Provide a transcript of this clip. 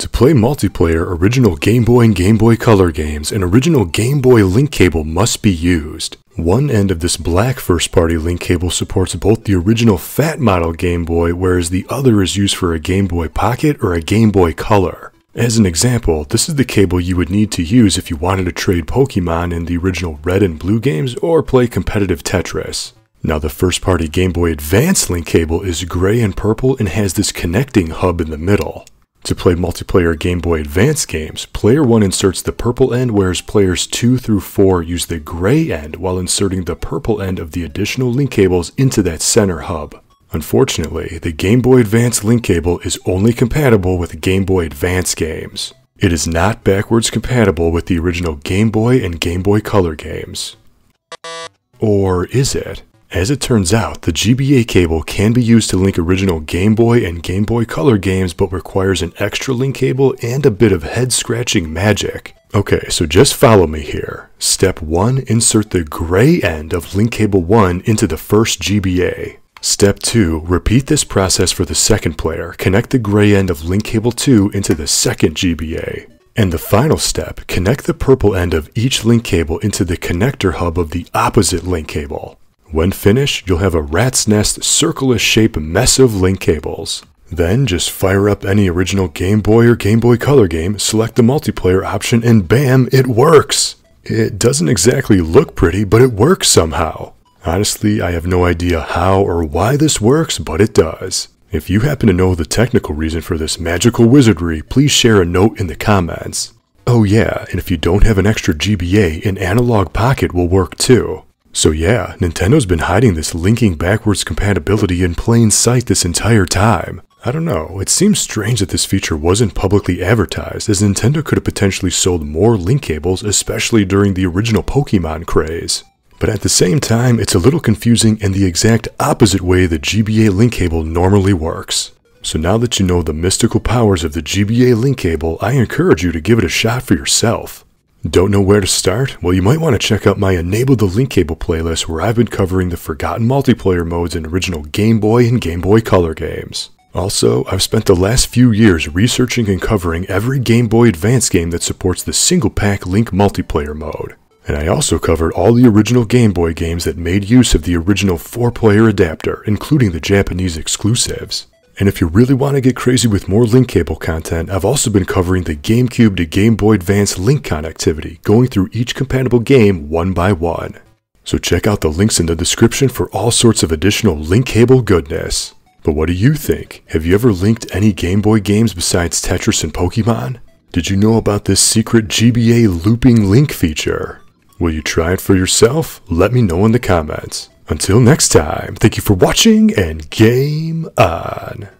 To play multiplayer original Game Boy and Game Boy Color games, an original Game Boy link cable must be used. One end of this black first-party link cable supports both the original fat model Game Boy, whereas the other is used for a Game Boy Pocket or a Game Boy Color. As an example, this is the cable you would need to use if you wanted to trade Pokemon in the original Red and Blue games or play competitive Tetris. Now the first-party Game Boy Advance link cable is gray and purple and has this connecting hub in the middle. To play multiplayer Game Boy Advance games, player 1 inserts the purple end, whereas players 2 through 4 use the gray end while inserting the purple end of the additional link cables into that center hub. Unfortunately, the Game Boy Advance link cable is only compatible with Game Boy Advance games. It is not backwards compatible with the original Game Boy and Game Boy Color games. Or is it? As it turns out, the GBA cable can be used to link original Game Boy and Game Boy Color games, but requires an extra link cable and a bit of head-scratching magic. Okay, so just follow me here. Step 1, insert the gray end of link cable 1 into the first GBA. Step 2, repeat this process for the second player. Connect the gray end of link cable 2 into the second GBA. And the final step, connect the purple end of each link cable into the connector hub of the opposite link cable. When finished, you'll have a rat's nest circle-ish shape mess of link cables. Then just fire up any original Game Boy or Game Boy Color game, select the multiplayer option, and bam, it works! It doesn't exactly look pretty, but it works somehow. Honestly, I have no idea how or why this works, but it does. If you happen to know the technical reason for this magical wizardry, please share a note in the comments. Oh yeah, and if you don't have an extra GBA, an analog pocket will work too. So yeah, Nintendo's been hiding this linking backwards compatibility in plain sight this entire time. I don't know, it seems strange that this feature wasn't publicly advertised, as Nintendo could have potentially sold more link cables, especially during the original Pokemon craze. But at the same time, it's a little confusing and the exact opposite way the GBA link cable normally works. So now that you know the mystical powers of the GBA link cable, I encourage you to give it a shot for yourself. Don't know where to start? Well, you might want to check out my Enable the Link Cable playlist, where I've been covering the forgotten multiplayer modes in original Game Boy and Game Boy Color games. Also, I've spent the last few years researching and covering every Game Boy Advance game that supports the Single-Pak Link multiplayer mode. And I also covered all the original Game Boy games that made use of the original 4-player adapter, including the Japanese exclusives. And if you really want to get crazy with more link cable content, I've also been covering the GameCube to Game Boy Advance link connectivity, going through each compatible game one by one. So check out the links in the description for all sorts of additional link cable goodness. But what do you think? Have you ever linked any Game Boy games besides Tetris and Pokemon? Did you know about this secret GBA looping link feature? Will you try it for yourself? Let me know in the comments. Until next time, thank you for watching, and game on!